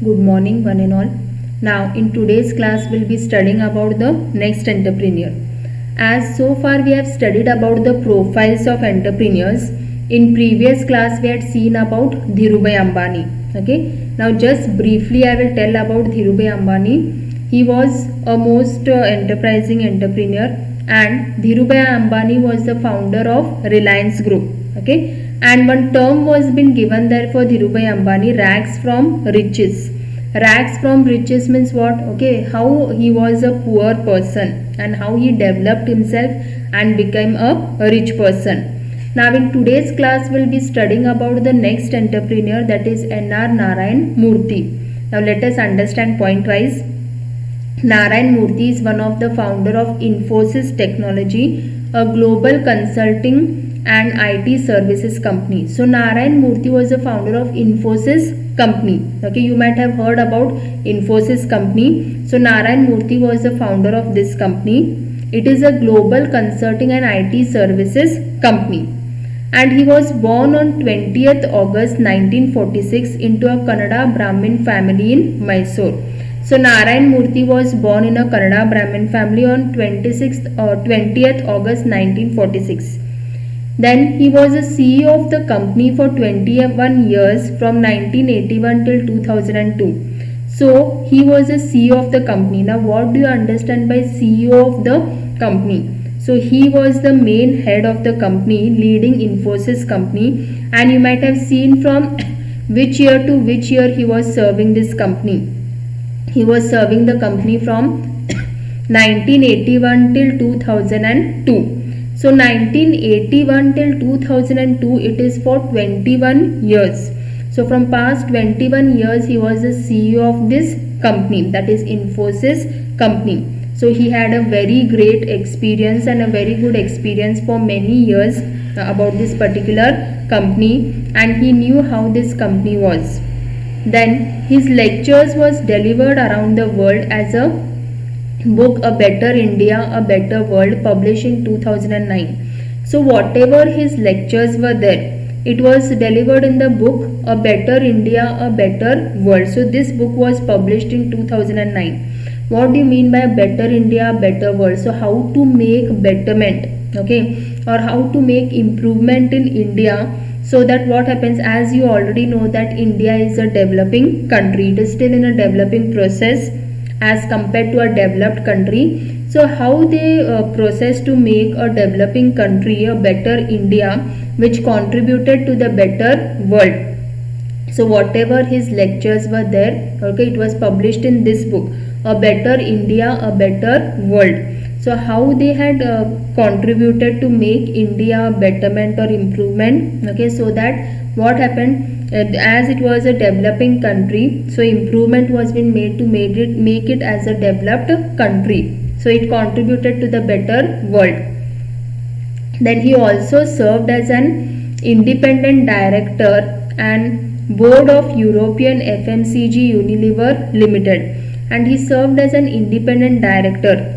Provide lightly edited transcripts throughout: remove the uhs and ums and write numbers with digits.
Good morning, one and all. Now, in today's class, we'll be studying about the next entrepreneur. As so far we have studied about the profiles of entrepreneurs. In previous class, we had seen about Dhirubhai Ambani. Okay. Now, just briefly, I will tell about Dhirubhai Ambani. He was a most enterprising entrepreneur, and Dhirubhai Ambani was the founder of Reliance Group. Okay. And one term was been given there for Dhirubhai Ambani, rags from riches. Rags from riches means what? Okay, how he was a poor person and how he developed himself and became a rich person. Now in today's class we'll be studying about the next entrepreneur, that is N.R. Narayan Murthy. Now let us understand point wise. Narayan Murthy is one of the founder of Infosys Technology, a global consulting and IT services company. So Narayan Murthy was the founder of Infosys company. Okay, you might have heard about Infosys company. So Narayan Murthy was the founder of this company. It is a global consulting and IT services company. And he was born on 20th August 1946 into a Kannada Brahmin family in Mysore. So Narayan Murthy was born in a Kannada Brahmin family on 20th August 1946. Then he was a CEO of the company for 21 years from 1981 till 2002. So he was a CEO of the company. Now what do you understand by CEO of the company? So he was the main head of the company, leading Infosys company, and you might have seen from which year to which year he was serving this company. He was serving the company from 1981 till 2002. So 1981 till 2002, it is for 21 years. So from past 21 years, he was the CEO of this company, that is Infosys company. So he had a very great experience and a very good experience for many years about this particular company, and he knew how this company was. Then his lectures was delivered around the world as a book, A Better India, A Better World, published in 2009. So whatever his lectures were there, it was delivered in the book A Better India, A Better World. So this book was published in 2009. What do you mean by a better India, a better world? So how to make betterment, okay, or how to make improvement in India, so that what happens, as you already know that India is a developing country. It is still in a developing process as compared to a developed country. So how they process to make a developing country a better India, which contributed to the better world. So whatever his lectures were there, okay, it was published in this book, A Better India, A Better World. So how they had contributed to make India a betterment or improvement, okay, so that what happened, as it was a developing country, so improvement was been made to make it as a developed country. So it contributed to the better world. Then he also served as an independent director and board of European FMCG Unilever Limited, and he served as an independent director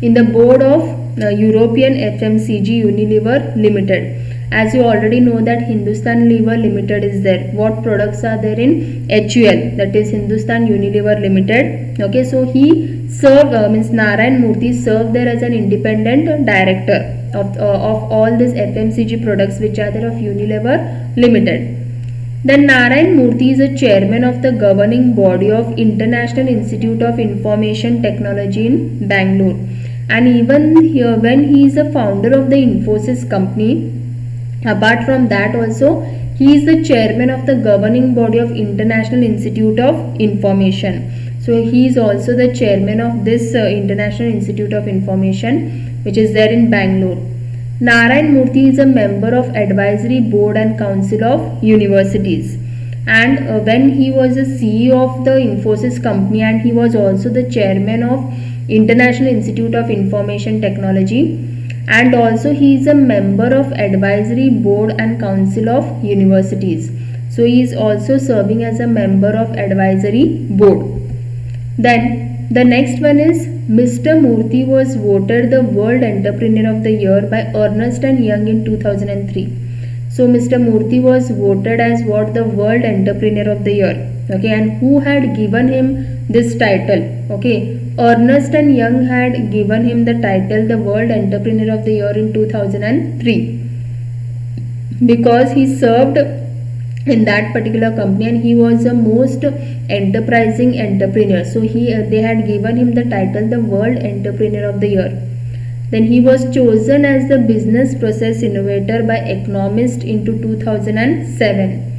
in the board of European FMCG Unilever Limited. As you already know that Hindustan Lever Limited is there. What products are there in HUL, that is Hindustan Unilever Limited. Okay, so he served, Narayan Murthy served there as an independent director of all these FMCG products which are there of Unilever Limited. Then Narayan Murthy is a chairman of the governing body of International Institute of Information Technology in Bangalore. And even here, when he is a founder of the Infosys company, apart from that also, he is the chairman of the governing body of International Institute of Information. So he is also the chairman of this International Institute of Information, which is there in Bangalore. Narayan Murthy is a member of advisory board and council of universities, and when he was a CEO of the Infosys company, and he was also the chairman of International Institute of Information Technology, and also he is a member of advisory board and council of universities. So he is also serving as a member of advisory board. Then the next one is Mr. Murthy was voted the World Entrepreneur of the Year by Ernst & Young in 2003. So Mr. Murthy was voted as what? The World Entrepreneur of the Year. Okay, and who had given him this title? Okay, Ernst and Young had given him the title the World Entrepreneur of the Year in 2003 because he served in that particular company and he was the most enterprising entrepreneur. So they had given him the title the World Entrepreneur of the Year. Then he was chosen as the business process innovator by Economist into 2007.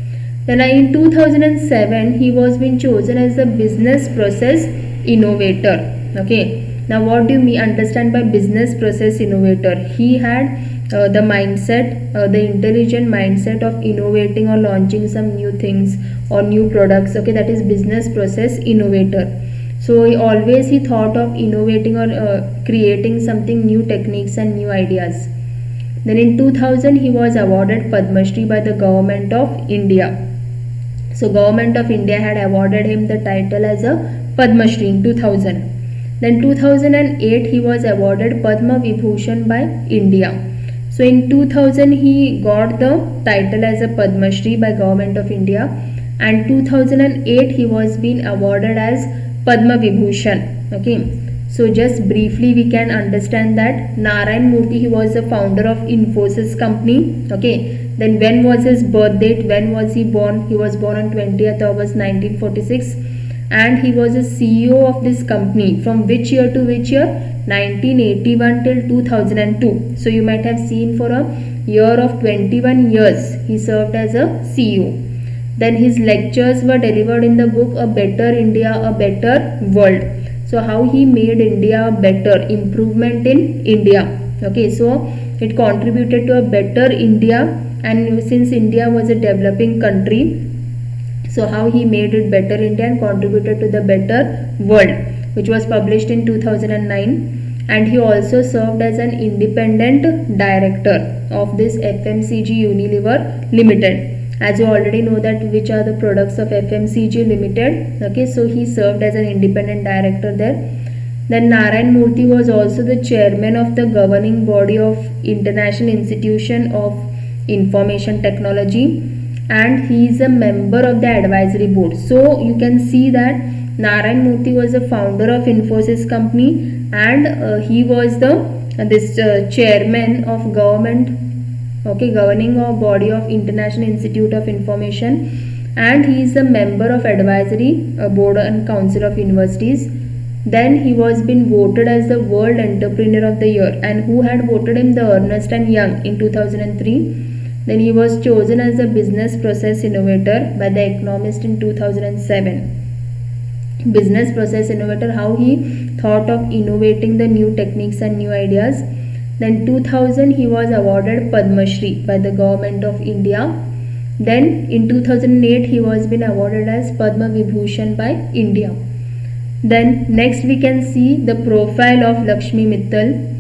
Then in 2007 he was been chosen as the business process innovator. Okay, now what do you understand by business process innovator? He had the mindset, the intelligent mindset of innovating or launching some new things or new products. Okay, that is business process innovator. So he thought of innovating or creating something new techniques and new ideas. Then in 2000 he was awarded Padma Shri by the government of India. So government of India had awarded him the title as a Padma Shri in 2000. Then 2008 he was awarded Padma Vibhushan by India. So in 2000 he got the title as a Padma Shri by government of India, and 2008 he was being awarded as Padma Vibhushan. Okay, so just briefly we can understand that Narayan Murthy, he was the founder of Infosys company. Okay, then when was his birth date? When was he born? He was born on 20th August 1946, and he was a CEO of this company from which year to which year? 1981 till 2002. So you might have seen for a year of 21 years he served as a CEO. Then his lectures were delivered in the book A Better India, A Better World. So how he made India better, improvement in India. Okay, so it contributed to a better India, and since India was a developing country, so how he made it better India and contributed to the better world, which was published in 2009. And he also served as an independent director of this FMCG Unilever Limited. As you already know that which are the products of FMCG Limited. Okay, so he served as an independent director there. Then Narayan Murthy was also the chairman of the governing body of International Institution of Information Technology, and he is a member of the advisory board. So you can see that Narayan Murthy was the founder of Infosys company, and he was the chairman of governing body of International Institute of Information, and he is a member of advisory board and council of universities. Then he was been voted as the World Entrepreneur of the Year, and who had voted him? The Ernst and Young in 2003. Then he was chosen as a business process innovator by the Economist in 2007. Business process innovator, how he thought of innovating the new techniques and new ideas. Then 2000 he was awarded Padma Shri by the government of India. Then in 2008 he was been awarded as Padma Vibhushan by India. Then next we can see the profile of Lakshmi Mittal.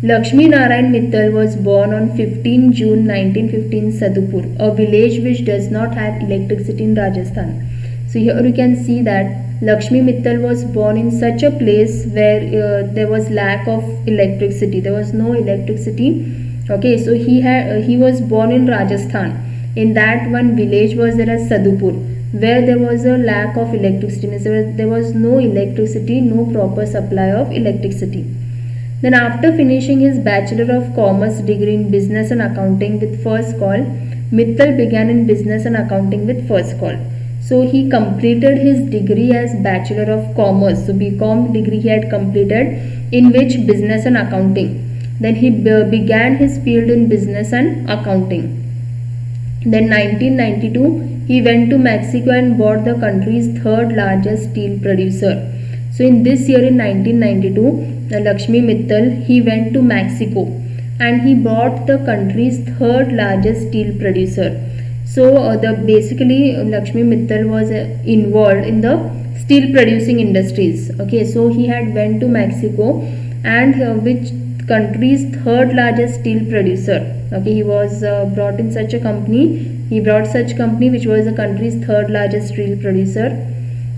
Lakshmi Narayan Mittal was born on 15 June 1915 Sadhupur, a village which does not have electricity in Rajasthan. So here you can see that Lakshmi Mittal was born in such a place where there was lack of electricity. There was no electricity. Okay, so he was born in Rajasthan. In that one village was there as Sadhupur, where there was a lack of electricity. There was no electricity, no proper supply of electricity. Then after finishing his Bachelor of Commerce degree in Business and Accounting with First Call, Mittal began in Business and Accounting with First Call. So he completed his degree as Bachelor of Commerce. So BCom degree he had completed, in which Business and Accounting. Then he began his field in Business and Accounting. Then 1992 he went to Mexico and bought the country's third largest steel producer. So in this year in 1992, Lakshmi Mittal, he went to Mexico and he bought the country's third largest steel producer. So basically Lakshmi Mittal was involved in the steel producing industries. Okay, so he had went to Mexico and which country's third largest steel producer. Okay, he was brought in such a company. He brought such company which was the country's third largest steel producer.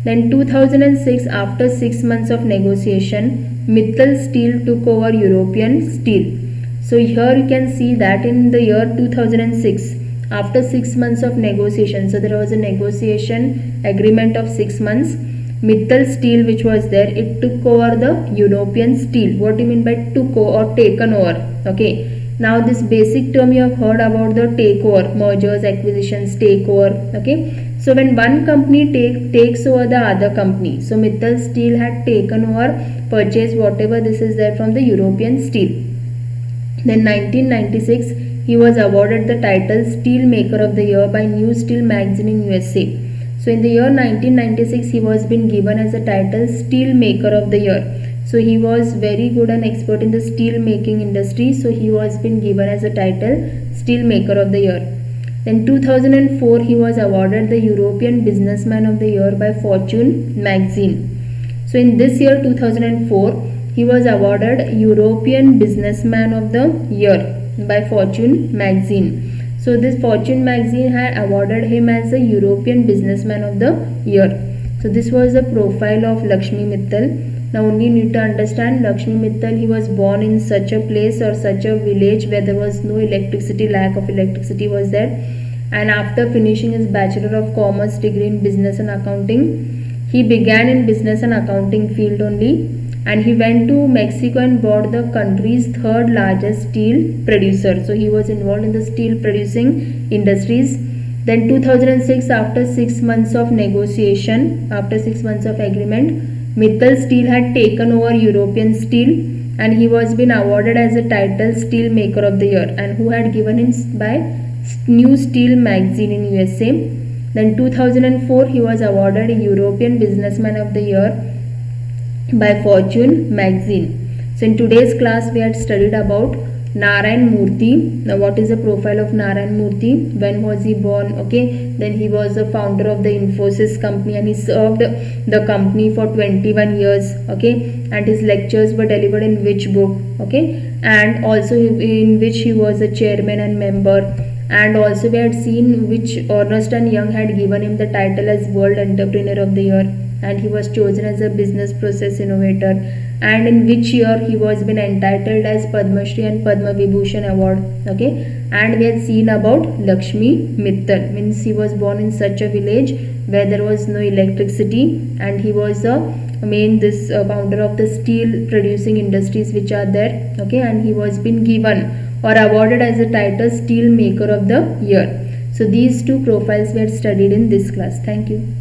Then 2006, after 6 months of negotiation, Mittal Steel took over European Steel. So here you can see that in the year 2006, After 6 months of negotiation, so there was a negotiation agreement of 6 months. Mittal Steel, which was there, it took over the European Steel. What do you mean by took or taken over? Okay. Now this basic term you have heard about the takeover, mergers, acquisitions, takeover. Okay. So when one company takes over the other company, so Mittal Steel had taken over, purchased whatever this is there from the European Steel. Then 1996, he was awarded the title Steel Maker of the Year by New Steel magazine in USA. So in the year 1996, he was been given as a title Steel Maker of the Year. So he was very good and expert in the steel making industry. So he was been given as a title Steel Maker of the Year. Then 2004, he was awarded the European Businessman of the Year by Fortune magazine. So in this year 2004, he was awarded European Businessman of the Year by Fortune magazine. So this Fortune magazine had awarded him as the European Businessman of the Year. So this was the profile of Lakshmi Mittal. Now only you need to understand Lakshmi Mittal, he was born in such a place or such a village where there was no electricity, lack of electricity was there. And after finishing his Bachelor of Commerce degree in Business and Accounting, he began in Business and Accounting field only, and he went to Mexico and bought the country's third largest steel producer. So he was involved in the steel producing industries. Then 2006, after 6 months of negotiation, after 6 months of agreement, Mittal Steel had taken over European Steel, and he was been awarded as a title Steel Maker of the Year, and who had given him by New Steel magazine in USA. Then 2004, he was awarded European Businessman of the Year by Fortune magazine. So in today's class we had studied about Narayan Murthy. Now what is the profile of Narayan Murthy? When was he born? Okay, then he was the founder of the Infosys company, and he served the company for 21 years. Okay, and his lectures were delivered in which book? Okay, and also in which he was a chairman and member. And also we had seen which Ernst & Young had given him the title as World Entrepreneur of the Year, and he was chosen as a business process innovator, and in which year he was been entitled as Padma Shri and Padma Vibhushan award. Okay, and we had seen about Lakshmi Mittal, means he was born in such a village where there was no electricity, and he was a founder of the steel producing industries which are there. Okay, and he was been given or awarded as a title Steel Maker of the Year. So these two profiles were studied in this class. Thank you.